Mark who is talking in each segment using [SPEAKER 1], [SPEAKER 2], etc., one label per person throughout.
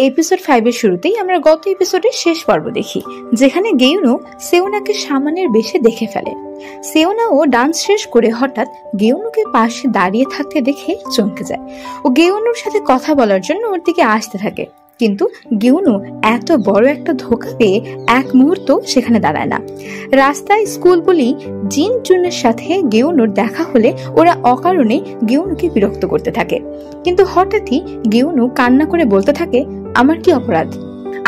[SPEAKER 1] Episode 5 এর শুরুতেই আমরা গত এপিসোডের শেষ পর্ব দেখি, যেখানে গেউনো সেওনাকে সামানের বেশে দেখে ফেলে। সেওনাও ডান্স শেষ করে হঠাৎ গেউনোকে পাশে দাঁড়িয়ে থাকতে দেখে চমকে যায় ও গেউনোর সাথে কথা বলার জন্য ওর দিকে আসতে থাকে। কিন্তু গেউনো এত বড় একটা ধোঁকা পেয়ে এক মুহূর্ত সেখানে দাঁড়ায় না। রাস্তায় স্কুল বলি জিন জুনের সাথে গেউনোর দেখা হলে ওরা অকারণে গেউনোকে বিরক্ত করতে থাকে। কিন্তু হঠাৎই গেউনো কান্না করে বলতে থাকে, আমার কি অপরাধ?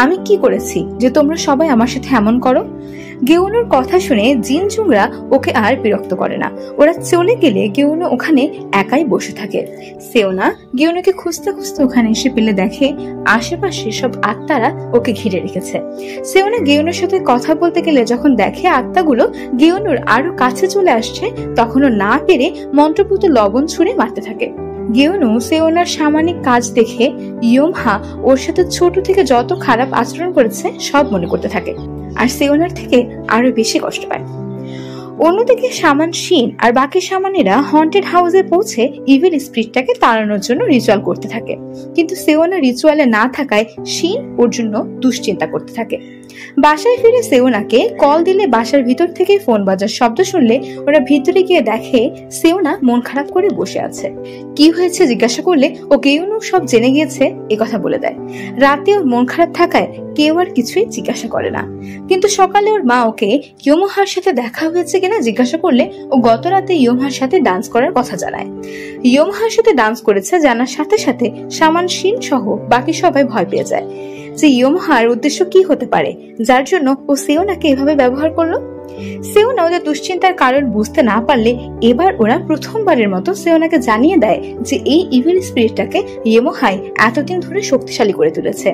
[SPEAKER 1] আমি কি করেছি যে তোমরা সবাই আমার সাথে এমন করো? গেউনোর কথা শুনে জিন জুংরা ওকে আর বিরক্ত করে না। ওরা চলে গেলে গেউনো ওখানে একাই বসে থাকে। সেওনা গেউনোকে খুঁজতে খুঁজতে ওখানে এসে পেলে দেখে আশেপাশে সব আত্মারা ওকে ঘিরে রেখেছে। সেওনা গেউনোর সাথে কথা বলতে গেলে যখন দেখে আত্মাগুলো গেউনোর আরো কাছে চলে আসছে, তখনও না পেরে মন্ত্রপুত লবণ ছুঁড়ে মারতে থাকে। গেউনো সেওনার সামানিক কাজ দেখে ইয়োমহা ওর সাথে ছোট থেকে যত খারাপ আচরণ করেছে সব মনে করতে থাকে, আর সেওনার থেকে আরো বেশি কষ্ট পায়। অন্যদিকে সামান শিন আর বাকি সামানেরা হন্টেড হাউসে পৌঁছে ইভিল স্পিরিটটাকে তাড়ানোর জন্য রিচুয়াল করতে থাকে। কিন্তু সেওনা রিচুয়ালে না থাকায় শিন ওর জন্য দুশ্চিন্তা করতে থাকে। বাসায় ফিরে সেওনাকে কল দিলে বাসার ভিতর থেকে ফোন বাজার শব্দ শুনলে ওরা ভিতরে গিয়ে দেখে সেওনা মন খারাপ করে বসে আছে। কি হয়েছে জিজ্ঞাসা করলে ও গেউনো সব জেনে গিয়েছে এ কথা বলে দেয়। রাতে ওর মন খারাপ থাকায় কেউ আর কিছুই জিজ্ঞাসা করে না। কিন্তু সকালে ওর মা ওকে ইয়োমহার সাথে দেখা হয়েছে কিনা জিজ্ঞাসা করলে ও গত রাতে ইয়োমহার সাথে ডান্স করার কথা জানায়। ইয়োমহার সাথে ডান্স করেছে জানার সাথে সাথে সামান শিন সহ বাকি সবাই ভয় পেয়ে যায় যে ইয়োমহার উদ্দেশ্য কি হতে পারে, যার জন্য ও সেওনাকে এভাবে ব্যবহার করলো। সেওনা ওদের দুশ্চিন্তার কারণ বুঝতে না পারলে এবার ওরা প্রথমবারের মতো সেওনাকে জানিয়ে দেয় যে এই ইভিল স্পিরিটটাকে ইয়োমহাই এতদিন ধরে শক্তিশালী করে তুলেছে,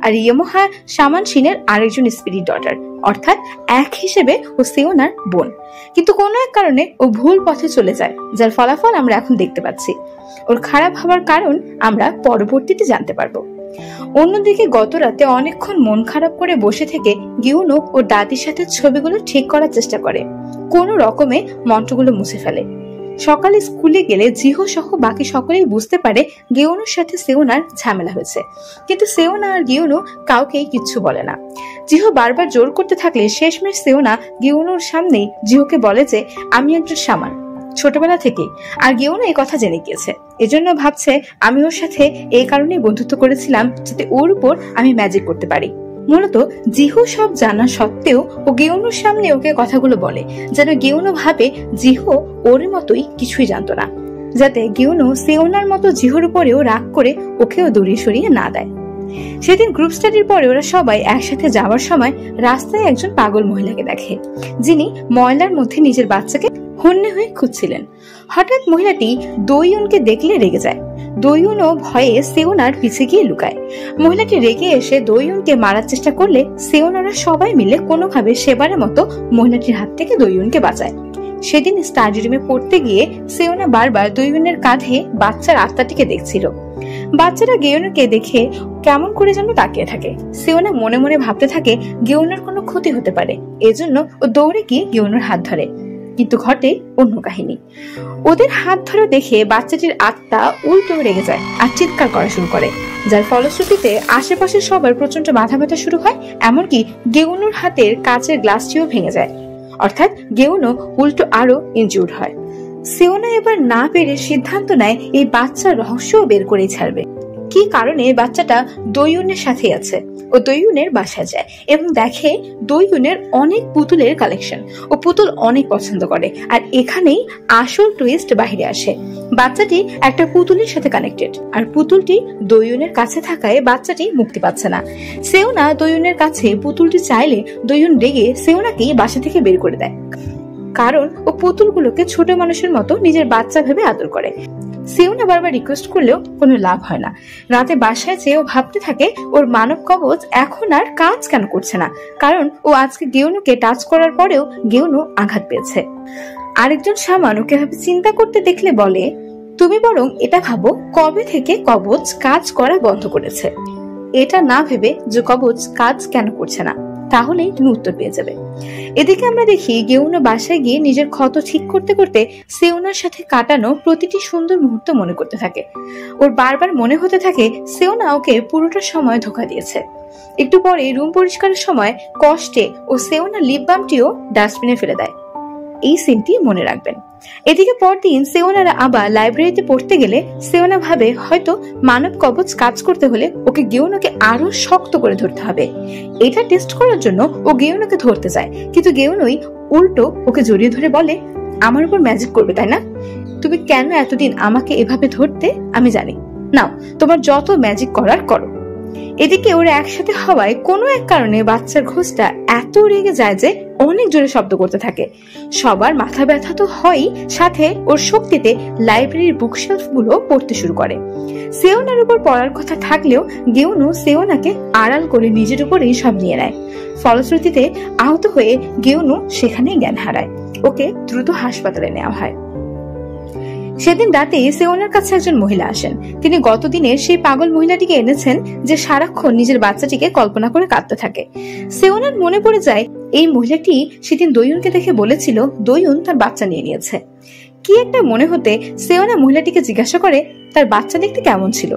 [SPEAKER 1] আর ইয়োমহা সামান শিনের আরেকজন স্পিরিট ডটার, অর্থাৎ এক হিসেবে ও সেওনার বোন। কিন্তু কোনো এক কারণে ও ভুল পথে চলে যায়, যার ফলাফল আমরা এখন দেখতে পাচ্ছি। ওর খারাপ হওয়ার কারণ আমরা পরবর্তীতে জানতে পারবো। অন্যদিকে গত রাতে অনেকক্ষণ মন খারাপ করে বসে থেকে গেউনো ও দাদির সাথে ছবিগুলো ঠিক করার চেষ্টা করে, কোন রকমে মন্ত্রগুলো মুছে ফেলে। সকালে স্কুলে গেলে জিহো সহ বাকি সকলেই বুঝতে পারে গেউনোর সাথে সেওনার ঝামেলা হয়েছে, কিন্তু সেওনা আর গেউনো কাউকেই কিচ্ছু বলে না। জিহো বারবার জোর করতে থাকলে শেষমেশ সেওনা গেউনোর সামনেই জিহোকে বলে যে আমি একজন সামান ছোটবেলা থেকে, আর গেউনো এই কথা জেনে গিয়েছে। এজন্য ভাবছে আমি ওর সাথে এই কারণেই বন্ধুত্ব করেছিলাম যাতে ওর উপর আমি ম্যাজিক করতে পারি। মূলত জিহো সব জানা সত্ত্বেও ও গেউনোর সামনে ওকে কথাগুলো বলে যেন গেউনো ভাবে জিহো ওর মতোই কিছুই জানতো না, যাতে গেউনো সেওনার মতো জিহোর উপরেও রাগ করে ওকেও দূরে সরিয়ে না দেয়। সেদিন গ্রুপ স্টাডির পরে ওরা সবাই একসাথে যাওয়ার সময় রাস্তায় একজন পাগল মহিলাকে দেখে, যিনি ময়লার মধ্যে নিজের বাচ্চাকে হন্যে হয়ে খুঁজছিলেন। হঠাৎ মহিলাটি দোইউনকে দেখলে রেগে যায়। দোইউনও ভয়ে সেওনার পিছে গিয়ে লুকায়। মহিলাটি রেগে এসে দোইউনকে মারার চেষ্টা করলে সেওনারা সবাই মিলে কোনোভাবে সেবারের মতো মহিলাটির হাত থেকে দোইউনকে বাঁচায়। সেদিন স্টাডি রুমে পড়তে গিয়ে সেওনা বারবার দোইউনের কাঁধে বাচ্চার আত্মাটিকে দেখছিল। বাচ্চারা গেউনোকে দেখে কেমন করে যেন তাকিয়ে থাকে। সেওনা মনে মনে ভাবতে থাকে গেউনোর কোনো ক্ষতি হতে পারে, এজন্য ও দৌড়ে গিয়ে গেউনোর হাত ধরে। কিন্তু ঘটে অন্য কাহিনী। ওদের হাত ধরা দেখে বাচ্চাটির আত্মা উল্টো রেগে যায় আর চিৎকার করা শুরু করে, যার ফলশ্রুতিতে আশেপাশের সবার প্রচন্ড মাথা ব্যথা শুরু হয়। এমনকি গেউনোর হাতের কাচের গ্লাসটিও ভেঙে যায়, অর্থাৎ গেউনো উল্টো আরো ইনজুর্ড হয়। সেওনা এবার না পেরে সিদ্ধান্ত নেয় এই বাচ্চার রহস্যও বের করেই ছাড়বে। কি কারণে বাচ্চাটা দোইউনের সাথে আছে। ও দোইউনের বাসায় যায় এবং দেখে দোইউনের অনেক পুতুলের কালেকশন। ও পুতুল অনেক পছন্দ করে, আর এখানেই আসল টুইস্ট বাহিরে আসে। বাচ্চাটি একটা পুতুলের সাথে কানেক্টেড, আর পুতুলটি দোইউনের কাছে থাকায় বাচ্চাটি মুক্তি পাচ্ছে না। সেওনা দোইউনের কাছে পুতুলটি চাইলে দোইউন রেগে সেওনাকেই বাসা থেকে বের করে দেয়, কারণ ও পুতুলগুলোকে ছোট মানুষের মতো নিজের বাচ্চা ভেবে আদর করে। সেওনা বারবার রিকোয়েস্ট করলেও কোনো লাভ হয় না। রাতে বাসায় যেও ভাবতে থাকে ওর মানব কবচ এখন আর কাজ কেন করছে না, কারণ ও আজকে গেউনোকে টাচ করার পরেও গেউনো আঘাত পেয়েছে। আরেকজন সামান ওকে ভাবে চিন্তা করতে দেখলে বলে, তুমি বরং এটা ভাবো কবে থেকে কবচ কাজ করা বন্ধ করেছে। এটা না ভেবে যে কবচ কাজ কেন করছে না, তাহলেই তুমি উত্তর পেয়ে যাবে। এদিকে আমরা দেখি গেউনো বাসায় গিয়ে নিজের ক্ষত ঠিক করতে করতে সেওনার সাথে কাটানো প্রতিটি সুন্দর মুহূর্ত মনে করতে থাকে। ওর বারবার মনে হতে থাকে সেওনা ওকে পুরোটা সময় ধোঁকা দিয়েছে। একটু পরে রুম পরিষ্কারের সময় কষ্টে ও সেওনা লিপ বামটিও ডাস্টবিনে ফেলে দেয়। এই সিনটি মনে রাখবেন। এদিকে পরদিন সেওনারা আবার লাইব্রেরিতে পড়তে গেলে সেওনা ভাবে হয়তো মানব কবচ কাজ করতে হলে ওকে গেউনোকে আরো শক্ত করে ধরতে হবে। এটা টেস্ট করার জন্য ও গেউনোকে ধরতে যায়, কিন্তু গেউনোই উল্টো ওকে জড়িয়ে ধরে বলে, আমার উপর ম্যাজিক করবে তাই না? তুমি কেন এতদিন আমাকে এভাবে ধরতে আমি জানি, নাও তোমার যত ম্যাজিক করার করো। এদিকে ওরা একসাথে হওয়ায় কোনো এক কারণে বাচ্চার ঘোষটা এত রেগে যায় যে অনেক জোরে শব্দ করতে থাকে। সবার মাথা ব্যথা তো হয়ই, সাথে ওর শক্তিতে লাইব্রেরির বুকশেলফ গুলো পড়তে শুরু করে। সেওনার উপর পড়ার কথা থাকলেও গেউনো সেওনাকে আড়াল করে নিজের উপরেই সব নিয়ে নেয়। ফলশ্রুতিতে আহত হয়ে গেউনো সেখানেই জ্ঞান হারায়। ওকে দ্রুত হাসপাতালে নেওয়া হয়। সেদিন রাতে সেওনার কাছে একজন মহিলা আসেন। তিনি গতদিনের সেই পাগল মহিলাটিকে এনেছেন যে সারাক্ষণ নিজের বাচ্চাটিকে কল্পনা করে কাঁদতে থাকে। সেওনার মনে পড়ে যায় এই মহিলাটি সেদিন দোয়ুনকে দেখে বলেছিল দোয়ুন তার বাচ্চা নিয়ে নিয়েছে। কি একটা মনে হতে সেওনা মহিলাটিকে জিজ্ঞাসা করে তার বাচ্চা দেখতে কেমন ছিল।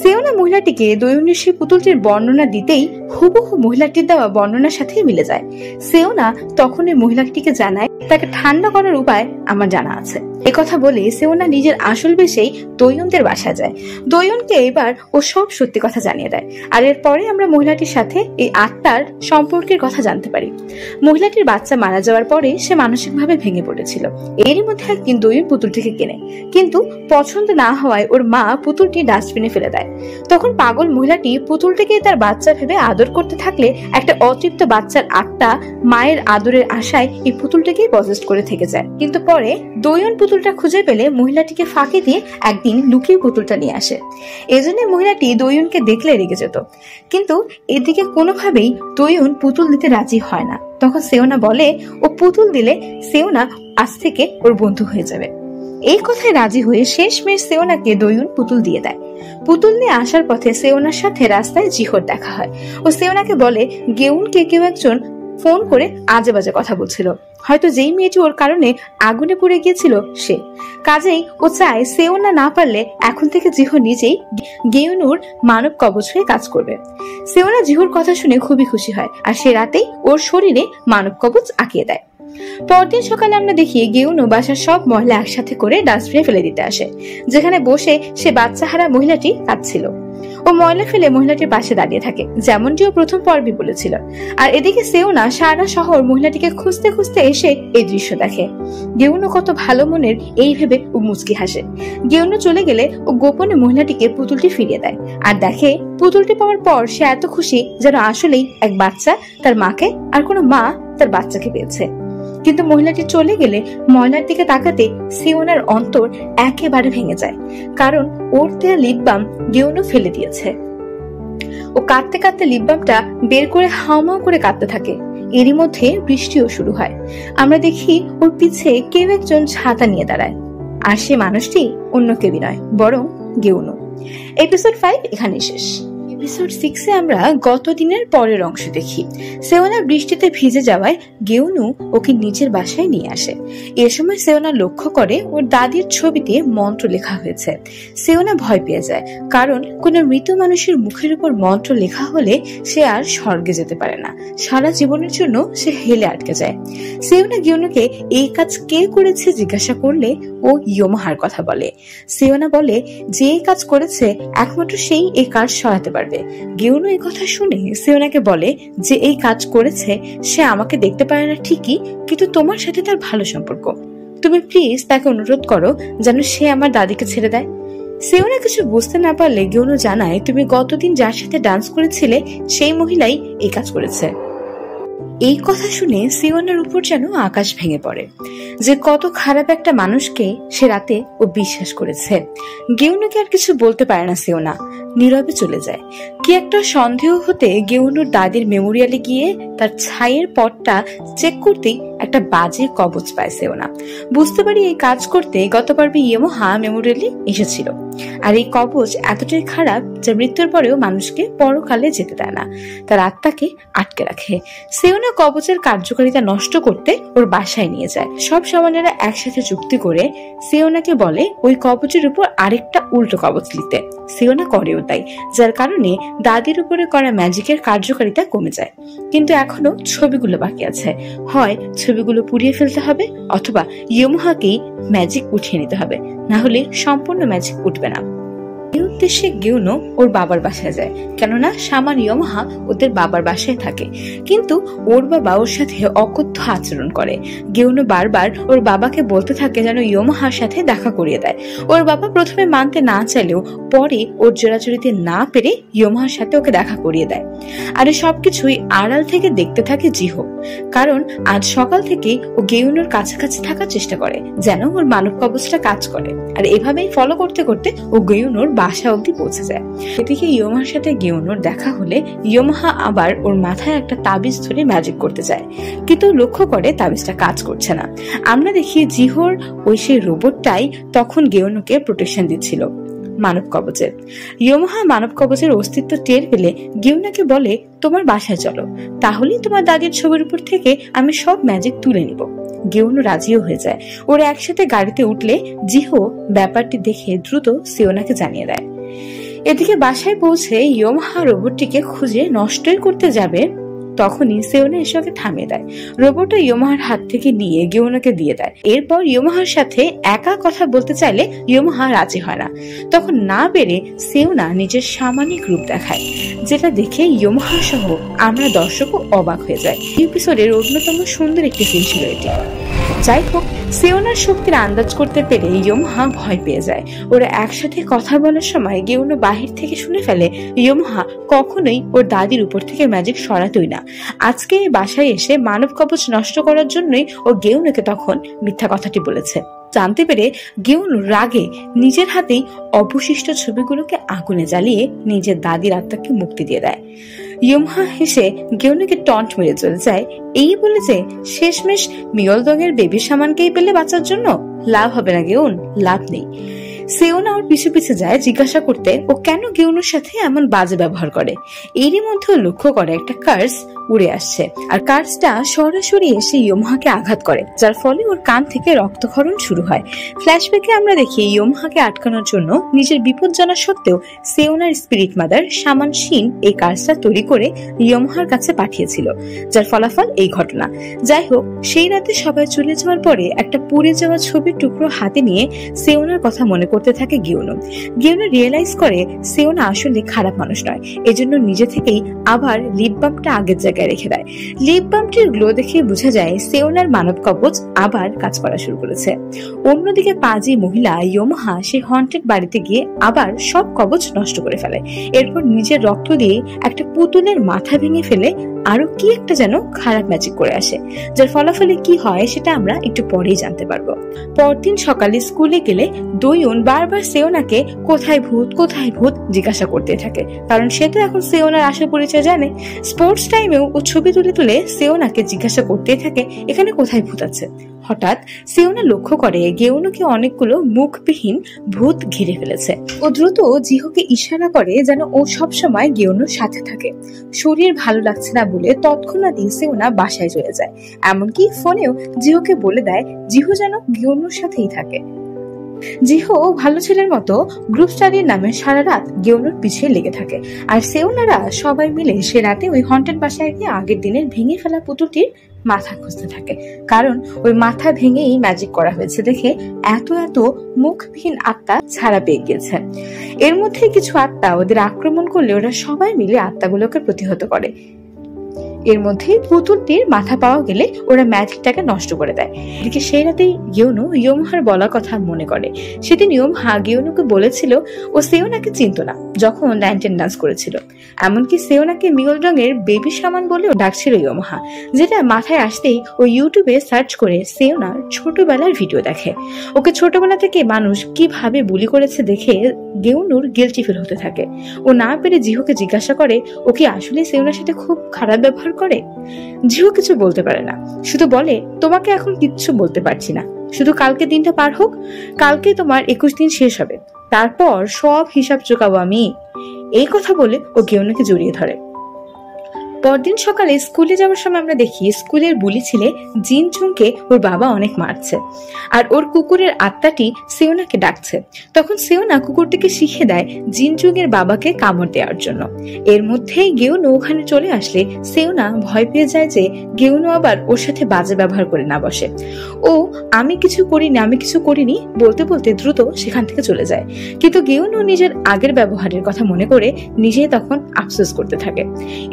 [SPEAKER 1] সেওনা মহিলাটিকে দোয়ুনের সেই পুতুলটির বর্ণনা দিতেই হুবহু মহিলাটির দেওয়া বর্ণনার সাথে মিলে যায়। সেওনা তখন এই মহিলাটিকে জানায় তাকে ঠান্ডা করার উপায় আমার জানা আছে। একথা বলে সেওনা নিজের আসল বেশেই দোয়ুনদের বাসায় যায়। দোয়ুনকে এবার ও সব সত্যি কথা জানিয়ে দেয়। আর এরপরে আমরা মহিলাটির সাথে এই আত্মার সম্পর্কের কথা জানতে পারি। মহিলাটির বাচ্চা মারা যাওয়ার পরে সে মানসিকভাবে ভেঙে পড়েছিল। এরই মধ্যে একদিন দোয়ুন পুতুলটিকে কেনে, কিন্তু পছন্দ না হওয়ায় ওর মা পুতুলটি ডাস্টবিনে ফেলে দেয়। তখন পাগল মহিলাটি পুতুলটিকে তার বাচ্চা ভেবে আদর করতে থাকলে একটা অতৃপ্ত বাচ্চার আত্মা মায়ের আদরের আশায় এই পুতুলটিকে পজেস্ট করে থেকে যায়। কিন্তু পরে দোয়ুন পুতুলটা খুঁজে পেলে মহিলাটিকে ফাঁকি দিয়ে একদিন লুকিয়ে পুতুলটা নিয়ে আসে। এজন্য মহিলাটি দোয়ুনকে দেখলে রেগে যেত, কিন্তু এদিকে কোনোভাবেই দোয়ুন পুতুল দিতে রাজি হয় না। তখন সেওনা বলে ও পুতুল দিলে সেওনা আজ থেকে ওর বন্ধু হয়ে যাবে। এই কথায় রাজি হয়ে শেষমেশ সেওনাকে দোয়ুন পুতুল দিয়ে দেয়। পুতুল নিয়ে আসার পথে সেওনার সাথে রাস্তায় জিহর দেখা হয়। ও সেওনাকে বলে গেউনকে কেউ একজন ফোন করে আজে বাজে কথা বলছিল, হয়তো যেই মেয়েটি ওর কারণে আগুনে পুড়ে গিয়েছিল সে। কাজেই ও চায় সেওনা না পারলে এখন থেকে জিহো নিজেই গেউনুর মানব কবচ হয়ে কাজ করবে। সেওনা জিহুর কথা শুনে খুবই খুশি হয়, আর সে রাতেই ওর শরীরে মানব কবচ আঁকিয়ে দেয়। পরদিন সকালে আমরা দেখি গেউনো বাসার সব ময়লা একসাথে করে ডাস্টবিনে ফেলে দিতে আসে, যেখানে বসে সে বাচ্চা হারা মহিলাটি কাঁদছিল। ও ময়লা ফেলে মহিলাটির পাশে দাঁড়িয়ে থাকে, যেমনটি ও প্রথম পর্বে বলেছিল। আর এদিকে সেওনা সারা শহর মহিলাটিকে খুঁজতে খুঁজতে এসে এই দৃশ্য দেখে। গেউনো কত ভালো মনের এই ভেবে ও মুচকি হাসে। গেউনো চলে গেলে ও গোপনে মহিলাটিকে পুতুলটি ফিরিয়ে দেয়, আর দেখে পুতুলটি পাওয়ার পর সে এত খুশি যেন আসলেই এক বাচ্চা তার মাকে আর কোনো মা তার বাচ্চাকে পেয়েছে। কিন্তু মহিলাটি চলে গেলে ময়লার দিকে তাকাতে সেওনার অন্তর একেবারে ভেঙে যায়, কারণ ওর দেয়া লিপ বাম গেউনো ফেলে দিয়েছে। ও কাঁদতে কাঁদতে লিপ বামটা বের করে হাউমাউ করে কাঁদতে থাকে। এরই মধ্যে বৃষ্টিও শুরু হয়। আমরা দেখি ওর পিছে কেউ একজন ছাতা নিয়ে দাঁড়ায়, আর সে মানুষটি অন্য কেউই নয়, বরং গেউনো। এপিসোড 5 এখানে শেষ। এপিসোড 6-এ আমরা গত দিনের পরের অংশ দেখি। সেওনা বৃষ্টিতে ভিজে যাওয়ায় গেউনু ওকে নিজের বাসায় নিয়ে আসে। এ সময় সেওনা লক্ষ্য করে ওর দাদির ছবিতে মন্ত্র লেখা হয়েছে। সেওনা ভয় পেয়ে যায়, কারণ কোনো মৃত মানুষের মুখের উপর মন্ত্র লেখা হলে সে আর স্বর্গে যেতে পারে না, সারা জীবনের জন্য সে হেলে আটকে যায়। সেওনা গেউনুকে এই কাজ কে করেছে জিজ্ঞাসা করলে ও ইয়োমোহার কথা বলে। সেওনা বলে যে এই কাজ করেছে একমাত্র সেই এই কাজ সরাতে পারবে। গেউনো এই কথা শুনে সেওনাকে বলে যে এই কাজ করেছে সে আমাকে দেখতে পারে না ঠিকই, কিন্তু তোমার সাথে তার ভালো সম্পর্ক। তুমি প্লিজ তাকে অনুরোধ করো যেন সে আমার দাদিকে ছেড়ে দেয়। সেওনা কিছু বুঝতে না পারলে গেউনো জানায় তুমি গতদিন যার সাথে ডান্স করেছিলে সেই মহিলাই এই কাজ করেছে। এই কথা শুনে সেওনার উপর যেন আকাশ ভেঙে পড়ে, যে কত খারাপ একটা মানুষকে সে রাতে ও বিশ্বাস করেছে। গেউনুকে আর কিছু বলতে পারে না সেওনা, নীরবে চলে যায়। কি একটা সন্দেহ হতে গেউনুর দাদির মেমোরিয়ালে গিয়ে তার ছাইয়ের পটটা চেক করতেই একটা বাজে কবচ পায় সেওনা। বুঝতে পারি এই কাজ করতে গত পর্বে ইয়োমোহা মেমোরিয়ালে এসেছিল। আর এই কবচ এতটাই খারাপ যে মৃত্যুর পরেও মানুষকে পরকালে যেতে দেয় না, তার আত্মাকে আটকে রাখে। সেওনা কবচের কার্যকারিতা নষ্ট করতে ওর বাসায় নিয়ে যায়। সব সমানেরা একসাথে চুক্তি করে সেওনাকে বলে ওই কবচের উপর আরেকটা উল্টো কবচ লিখতে। সেওনা করেও তাই, যার কারণে দাদির উপরে করা ম্যাজিকের কার্যকারিতা কমে যায়। কিন্তু এখনো ছবিগুলো বাকি আছে। হয় ছবিগুলো পুড়িয়ে ফেলতে হবে, অথবা ইয়োমোহাকেই ম্যাজিক উঠিয়ে নিতে হবে, না হলে সম্পূর্ণ ম্যাজিক উঠবে না। এই উদ্দেশ্যে গেউনো ওর বাবার বাসায় যায়, কেননা শামান ইয়োমোহা ওদের বাবার বাসায় থাকে। কিন্তু ওর বাবা ওর সাথে অকথ্য আচরণ করে। গেউনো বারবার ওর বাবাকে বলতে থাকে যেন ইয়োমোহার সাথে দেখা করিয়ে দেয়। ওর বাবা প্রথমে মানতে না চাইলেও পরে ওর জোরাজুরিতে না পেরে ইয়োমোহার সাথে ওকে দেখা করিয়ে দেয়। আর সবকিছুই আড়াল থেকে দেখতে থাকে জিহো, কারণ আজ সকাল থেকে ও গেউনোর কাছাকাছি থাকার চেষ্টা করে যেন ওর মানব কবচটা কাজ করে। আর এভাবেই ফলো করতে করতে ও গেউনোর বাসা অবধি পৌঁছে যায়। এদিকে ইয়োমোহার সাথে গেউনোর দেখা হলে ইয়োমোহা আবার ওর মাথায় একটা তাবিজ ধরে ম্যাজিক করতে যায়, কিন্তু লক্ষ্য করে তাবিজটা কাজ করছে না। আমরা দেখি জিহোর ওই সেই রোবটটাই তখন গেউনোকে প্রোটেকশন দিচ্ছিল মানব কবচের। ইয়োমোহা মানব কবচের অস্তিত্ব টের পেলে গেউনাকে বলে তোমার বাসায় চলো, তাহলেই তোমার দাদির ছবির উপর থেকে আমি সব ম্যাজিক তুলে নিব। গেউনো রাজিও হয়ে যায়। ওরা একসাথে গাড়িতে উঠলে জিহো ব্যাপারটি দেখে দ্রুত সেওনাকে জানিয়ে দেয়। এদিকে বাসায় পৌঁছে ইয়োমোহা রোবটটিকে খুঁজে নষ্টই করতে যাবে, তখনই সেওনা এসে ওকে থামিয়ে দেয়। রোবটটা ইয়োমোহার হাত থেকে নিয়ে গেউনোকে দিয়ে দেয়। এরপর ইয়োমোহার সাথে একা কথা বলতে চাইলে ইয়োমোহা রাজি হয় না। তখন না পেরে সেওনা নিজের সামানিক রূপ দেখায়, যেটা দেখে ইয়োমোহা সহ আমরা দর্শকও অবাক হয়ে যায়। এপিসোডের অন্যতম সুন্দর একটি সিন ছিল এটি। যাই হোক, সেওনার শক্তির আন্দাজ করতে পেরে ইয়োমোহা ভয় পেয়ে যায়। ওরা একসাথে কথা বলার সময় গেউনো বাহির থেকে শুনে ফেলে ইয়োমোহা কখনোই ওর দাদির উপর থেকে ম্যাজিক সরাতই না। আজকে এই বাসায় এসে মানব কবচ নষ্ট করার জন্যই ও গেউনোকে তখন মিথ্যা কথাটি বলেছে। জানতে পেরে গেউনো রাগে নিজের হাতেই অবশিষ্ট ছবিগুলোকে আগুনে জ্বালিয়ে নিজের দাদির আত্মাকে মুক্তি দিয়ে দেয়। ইয়োমোহা হেসে গেউনোকে টন্ট মেরে চলে যায়, এই বলে যে শেষমেশ মিয়লদংয়ের বেবি সামানকেই পেলে বাঁচার জন্য। লাভ হবে না গেউন, লাভ নেই। সেওনা ওর পিছু পিছু যায় জিজ্ঞাসা করতে ও কেন গেউনোর সাথে এমন বাজে ব্যবহার করে। এরই মধ্যে লক্ষ্য করে একটা কার্স উড়ে আসছে, আর কার্সটা সরাসরি এসে ইয়োমোহাকে আঘাত করে, যার ফলে ওর কান থেকে রক্তক্ষরণ শুরু হয়। ফ্ল্যাশব্যাকে আমরা দেখি ইয়োমোহাকে আটকানোর জন্য নিজের বিপদ জানা সত্ত্বেও সেওনার স্পিরিট মাদার শামান শিন এই কার্সটা তৈরি করে ইয়োমোহার কাছে পাঠিয়েছিল, যার ফলাফল এই ঘটনা। যাই হোক, সেই রাতে সবাই চলে যাওয়ার পরে একটা পুড়ে যাওয়া ছবির টুকরো হাতে নিয়ে সেওনার কথা মনে করতে থাকে গেউনো। গেউনো রিয়েলাইজ করে সেওনা আসলে খারাপ মানুষ নয়, এজন্য নিজে থেকেই আবার লিপ বামটা আগের জায়গায় রেখে দেয়। লিপ বামটির গ্লো দেখে বোঝা যায় সেওনার মানব কবচ আবার কাজ করা শুরু করেছে। অন্যদিকে পাজি মহিলা ইয়োমোহা সেই হন্টেড বাড়িতে গিয়ে আবার সব কবচ নষ্ট করে ফেলে। এরপর নিজের রক্ত দিয়ে একটা পুতুলের মাথা ভেঙে ফেলে আরো কি একটা যেন খারাপ ম্যাজিক করে আসে, যার ফলাফলে কি হয় সেটা আমরা একটু পরেই জানতে পারবো। পরদিন সকালে স্কুলে গেলে দোয়ুন বারবার সেওনাকে কোথায় ভূত জিজ্ঞাসা করতে থাকে, কারণ সে তো এখন সেওনার আসল পরিচয় জানে। স্পোর্টস টাইমেও ও ছবি তুলে তুলে সেওনাকে জিজ্ঞাসা করতে থাকে এখানে কোথায় ভূত আছে। হঠাৎ সেওনা লক্ষ্য করে গেউনোকে অনেকগুলো মুখবিহীন ভূত ঘিরে ফেলেছে। ও দ্রুত জিহোকে ইশারা করে যেন ও সবসময় গেউনোর সাথে থাকে। শরীর ভালো লাগছে না বলে তৎক্ষণাৎই সেওনা বাসায় চলে যায়, এমনকি ফোনেও জিহোকে বলে দেয় জিহো যেন গেউনোর সাথেই থাকে। জিহো ভালো ছেলের মতো গ্রুপ স্টাডির নামে সারা রাত গেউনোর পিছিয়ে লেগে থাকে, আর সেওনারা সবাই মিলে সে রাতে ওই হন্টেড বাসায় গিয়ে আগের দিনের ভেঙে ফেলা পুতুলটির মাথা খুঁজতে থাকে, কারণ ওই মাথা ভেঙেই ম্যাজিক করা হয়েছে দেখে এত মুখবিহীন আত্মা ছাড়া পেয়ে গিয়েছে। এর মধ্যে কিছু আত্মা ওদের আক্রমণ করলে ওরা সবাই মিলে আত্মাগুলোকে প্রতিহত করে। এর মধ্যে পুতুলটির মাথা পাওয়া গেলে ওরা ম্যাজিকটাকে নষ্ট করে দেয়। এদিকে সেই রাতেই গেউনো ইয়োমোহার বলা কথা মনে করে। সেদিন ইয়োমোহা গেউনোকে বলেছিল ও সেওনাকে চিনত না যখন ল্যান্টেন ডান্স করেছিল, এমনকি সেওনাকে মিয়লডংয়ের বেবি সামান বলেও ডাকছিল ইয়োমোহা, যেটা মাথায় আসতেই ও ইউটিউবে সার্চ করে সেওনার ছোটবেলার ভিডিও দেখে। ওকে ছোটবেলা থেকে মানুষ কিভাবে বুলি করেছে দেখে গেউনোর গিল্টি ফিল হতে থাকে। ও না পেরে জিহোকে জিজ্ঞাসা করে ও কি আসলে সেওনার সাথে খুব খারাপ ব্যবহার করে। জিহো কিছু বলতে পারে না, শুধু বলে তোমাকে এখন কিচ্ছু বলতে পারছি না, শুধু কালকে দিনটা পার হোক, কালকে তোমার 21 দিন শেষ হবে, তারপর সব হিসাব চুকাবো আমি। এই কথা বলে ও গেউনুকে জড়িয়ে ধরে। পরদিন সকালে স্কুলে যাওয়ার সময় আমরা দেখি স্কুলের বুলি ছেলে জিনচুংকে ওর বাবা অনেক মারছে, আর ওর কুকুরের আত্মাটি সেওনাকে ডাকছে। তখন সেওনা কুকুরটিকে শিখে দেয় জিনচুং এর বাবাকে কামড় দেওয়ার জন্য। এর মধ্যেই গেউনু ওখানে চলে আসলে সেওনা ভয় পেয়ে যায় যে গেউনু আবার ওর সাথে বাজে ব্যবহার করে না বসে। ও আমি কিছু করিনি বলতে বলতে দ্রুত সেখান থেকে চলে যায়। কিন্তু গেউনু নিজের আগের ব্যবহারের কথা মনে করে নিজে তখন আফসোস করতে থাকে।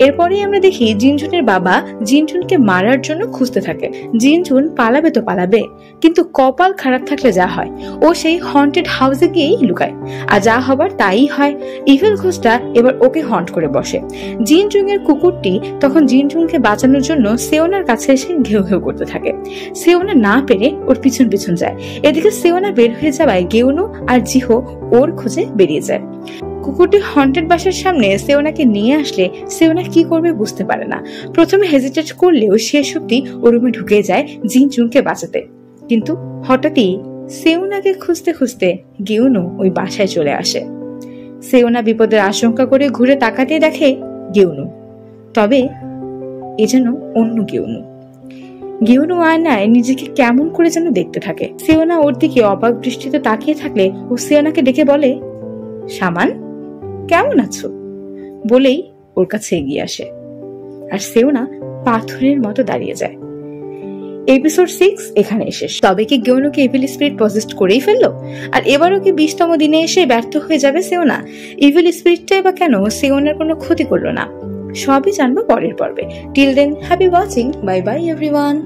[SPEAKER 1] এরপরেই আমরা দেখি জিনচুনের বাবা জিনচুনকে মারার জন্য খুঁজতে থাকে। জিনচুন পালাবে তো পালাবে, কিন্তু কপাল খারাপ থাকলে যা হয়, ও সেই হন্টেড হাউসে গিয়েই লুকায়। আর যা হবার তাই হয়, ইভিল ঘোস্টটা এবার ওকে হন্ট করে বসে। জিনচুং এর কুকুরটি তখন জিনচুংকে বাঁচানোর জন্য সেওনার কাছে এসে ঘেউ ঘেউ করতে থাকে। সেওনা না পেরে ওর পিছন পিছন যায়। এদিকে সেওনা বের হয়ে যাওয়ায় গেউনু আর জিহো ওর খোঁজে বেরিয়ে যায়। কুকুরটি হন্টেড বাসার সামনে সেওনাকে নিয়ে আসলে সেওনা কি করবে বুঝতে পারে না। প্রথমে হেজিটেট করলেও শেষ অব্দি ওর রুমে ঢুকে যায় জিনচুংকে বাঁচাতে। কিন্তু হঠাৎই সেওনাকে খুঁজতে খুঁজতে গেউনু ওই বাসায় চলে আসে। সেওনা বিপদের আশঙ্কা করে ঘুরে তাকাতে দেখে গেউনু, তবে এ যেন অন্য গেউনু। গেউনু আয়নায় নিজেকে কেমন করে যেন দেখতে থাকে। সেওনা ওর দিকে অবাক দৃষ্টিতে তাকিয়ে থাকলে ও সেওনাকে ডেকে বলে, সামান কেমন আছো, বলেই ওর কাছে এগিয়ে আসে। আর সেওনা পাথরের মতো দাঁড়িয়ে যায়। এপিসোড 6 এখানে শেষ। তবে কি গেউনুকে ইভিল স্পিরিট পজেসড করেই ফেললো? আর এবারও কি 20তম দিনে এসে ব্যর্থ হয়ে যাবে সেওনা? ইভিল স্পিরিটটাই বা কেন সেওনার কোনো ক্ষতি করলো না? সবই জানবো পরের পর্বে। Till then happy watching, bye bye everyone.